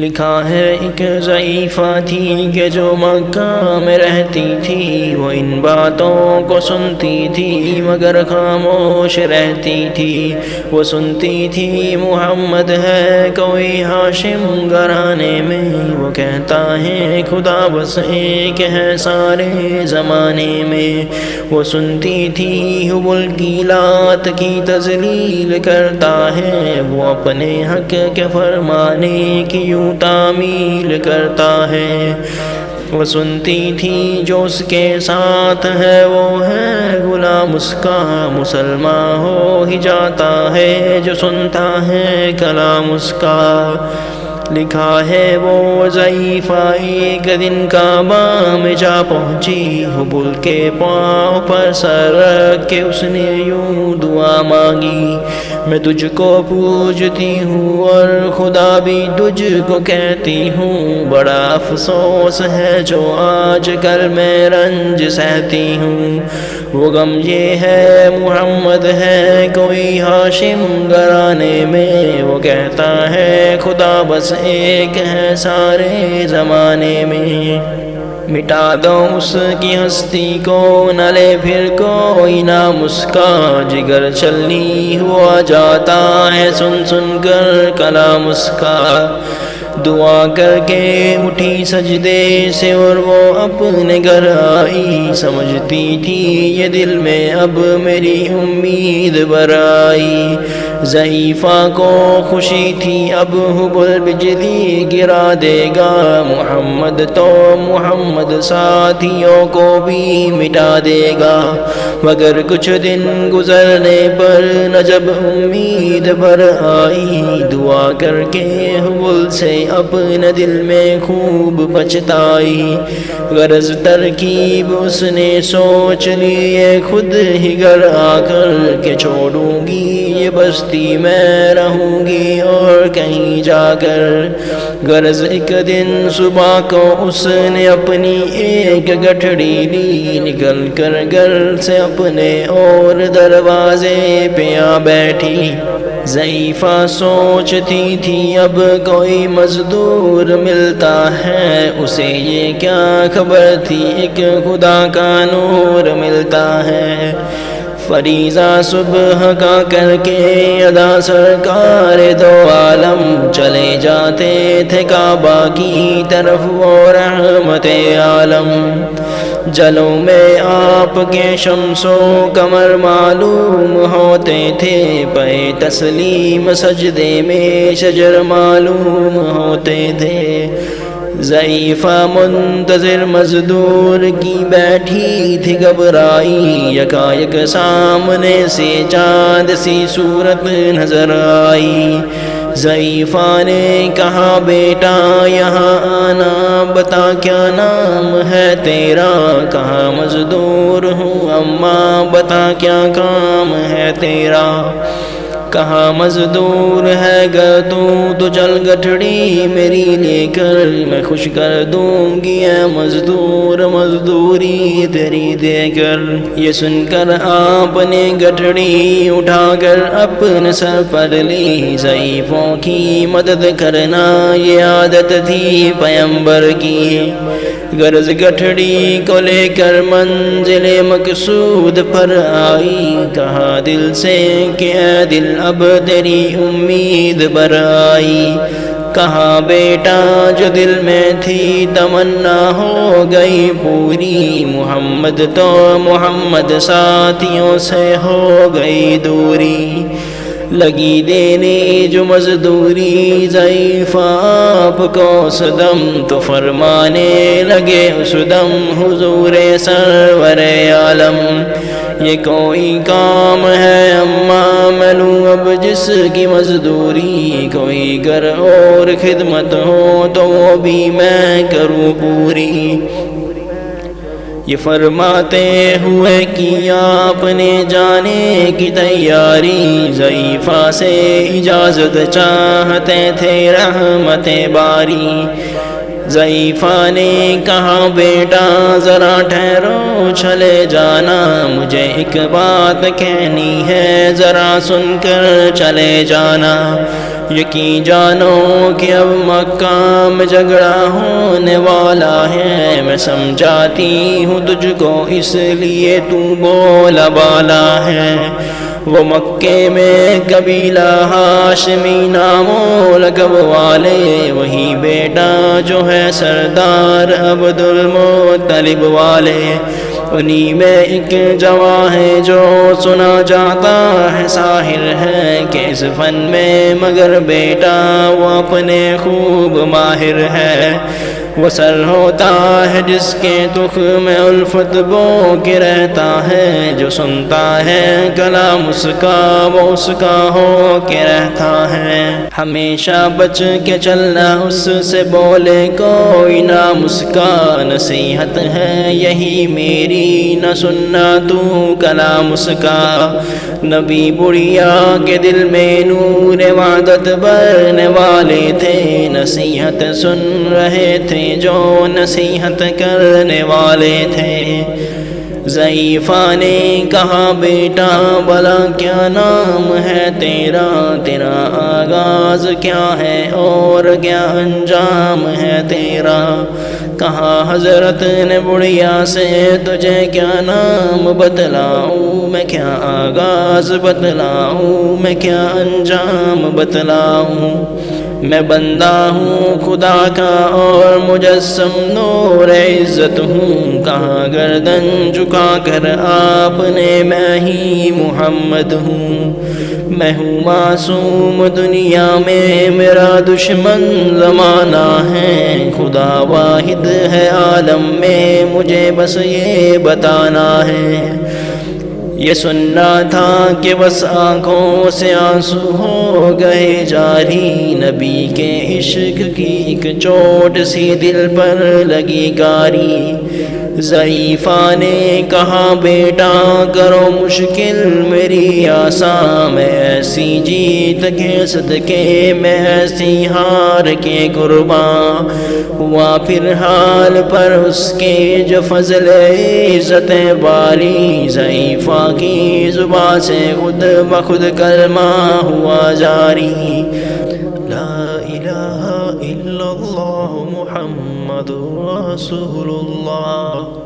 لکھا ہے ایک ضعیفہ تھی کہ جو مکہ میں رہتی تھی، وہ ان باتوں کو سنتی تھی مگر خاموش رہتی تھی۔ وہ سنتی تھی محمد ہے کوئی ہاشم گھرانے میں، وہ کہتا ہے خدا بس ایک ہے سارے زمانے میں۔ وہ سنتی تھی حبل کی لات کی تذلیل کرتا ہے، وہ اپنے حق کے فرمانے کی تعمیل کرتا ہے۔ وہ سنتی تھی جو اس کے ساتھ ہے وہ ہے غلام اس کا، مسلمان ہو ہی جاتا ہے جو سنتا ہے کلام اس کا۔ لکھا ہے وہ ضعیفہ ایک دن کعبہ میں جا پہنچی، حبل کے پاؤں پر سر رکھ کے اس نے یوں دعا مانگی، میں تجھ کو پوجتی ہوں اور خدا بھی تجھ کو کہتی ہوں، بڑا افسوس ہے جو آج کل میں رنج سہتی ہوں۔ وہ غم یہ ہے محمد ہے کوئی ہاشم گھرانے میں، وہ کہتا ہے خدا بس ایک ہے سارے زمانے میں۔ مٹا دو اس کی ہستی کو نہ لے پھر کوئی نام اس کا، جگر چھلنی ہوا جاتا ہے سن سن کر کلام اس کا۔ دعا کر کے اٹھی سجدے سے اور وہ اپنے گھر آئی، سمجھتی تھی یہ دل میں اب میری امید برائی۔ ضعیفہ کو خوشی تھی اب حبل بجلی گرا دے گا، محمد تو محمد ساتھیوں کو بھی مٹا دے گا۔ مگر کچھ دن گزرنے پر نہ جب امید بھر آئی، دعا کر کے حبل سے اپنے دل میں خوب پچھتائی۔ غرض ترکیب اس نے سوچ لی یہ خود ہی گھر آ کر کہ چھوڑوں گی یہ بستی میں رہوں گی اور کہیں جا کر۔ غرض ایک دن صبح کو اس نے اپنی ایک گٹھڑی لی، نکل کر گھر سے اپنے اور دروازے پہ آ بیٹھی۔ ضعیفہ سوچتی تھی اب کوئی مزدور ملتا ہے، اسے یہ کیا خبر تھی ایک خدا کا نور ملتا ہے۔ فریضہ صبح کا کر کے ادا سرکار دو عالم چلے جاتے تھے کعبہ کی طرف وہ رحمت عالم۔ جلوں میں آپ کے شمس و قمر معلوم ہوتے تھے، پے تسلیم سجدے میں شجر معلوم ہوتے تھے۔ ضعیفہ منتظر مزدور کی بیٹھی تھی گھبرائی، یکایک سامنے سے چاند سی صورت نظر آئی۔ ضعیفہ نے کہا بیٹا یہاں آنا، بتا کیا نام ہے تیرا؟ کہا مزدور ہوں اماں، بتا کیا کام ہے تیرا؟ کہا مزدور ہے گر تو چل گٹھڑی میری لے کر، میں خوش کر دوں گی اے مزدور مزدوری تیری دے کر۔ یہ سن کر آپ نے گٹھڑی اٹھا کر اپنے سر پر لی، ضعیفوں کی مدد کرنا یہ عادت تھی پیمبر کی۔ غرض گٹھڑی کو لے کر منزل مقصود پر آئی، کہا دل سے کہ اے دل اب تیری امید بر آئی۔ کہا بیٹا جو دل میں تھی تمنا ہو گئی پوری، محمد تو محمد ساتھیوں سے ہو گئی دوری۔ لگی دینے جو مزدوری ضعیفہ آپ کو اس دم، تو فرمانے لگے اس دم حضور سرور عالم، یہ کوئی کام ہے اماں میں لوں اب جس کی مزدوری، کوئی گھر اور خدمت ہو تو وہ بھی میں کروں پوری۔ یہ فرماتے ہوئے کی آپ نے جانے کی تیاری، ضعیفہ سے اجازت چاہتے تھے رحمت باری۔ ضعیفہ نے کہا بیٹا ذرا ٹھہرو چلے جانا، مجھے ایک بات کہنی ہے ذرا سن کر چلے جانا۔ یقین جانو کہ اب مکہ میں جھگڑا ہونے والا ہے، میں سمجھاتی ہوں تجھ کو اس لیے تو بولا بالا ہے۔ وہ مکے میں قبیلہ ہاشمی نام و لقب والے، وہی بیٹا جو ہے سردار عبد المطلب والے، انہی میں ایک جواں ہے جو سنا جاتا ہے ساحر ہے، کہ اس فن میں مگر بیٹا وہ اپنے خوب ماہر ہے۔ وہ سر ہوتا ہے جس کے تخم میں الفت بو کے رہتا ہے، جو سنتا ہے کلام اس کا وہ اس کا ہو کے رہتا ہے۔ ہمیشہ بچ کے چلنا اس سے بولے کوئی نام اس کا، نصیحت ہے یہی میری نہ سننا تو کلام اس کا۔ نبی بڑھیا کے دل میں نور وعدت بھرنے والے تھے، نصیحت سن رہے تھے جو نصیحت کرنے والے تھے۔ ضعیفہ نے کہا بیٹا بھلا کیا نام ہے تیرا، تیرا آغاز کیا ہے اور کیا انجام ہے تیرا۔ کہا حضرت نے بڑھیا سے تجھے کیا نام بتلاؤں، میں کیا آغاز بتلاؤں، میں کیا انجام بتلاؤں۔ میں بندہ ہوں خدا کا اور مجسم نور عزت ہوں، کہاں گردن جھکا کر آپ نے میں ہی محمد ہوں۔ میں ہوں معصوم دنیا میں میرا دشمن زمانہ ہے، خدا واحد ہے عالم میں مجھے بس یہ بتانا ہے۔ یہ سننا تھا کہ بس آنکھوں سے آنسو ہو گئے جاری، نبی کے عشق کی ایک چوٹ سی دل پر لگی گاری۔ ضعیفہ نے کہا بیٹا کرو مشکل میری آساں، میں ایسی جیت کے صدقے میں ایسی ہار کے قرباں۔ ہوا پھر حال پر اس کے جو فضل عزت باری، ضعیفہ کی زبان سے خود بخود کلمہ ہوا جاری۔ لا الہ الا اللہ محمد رسول اللہ۔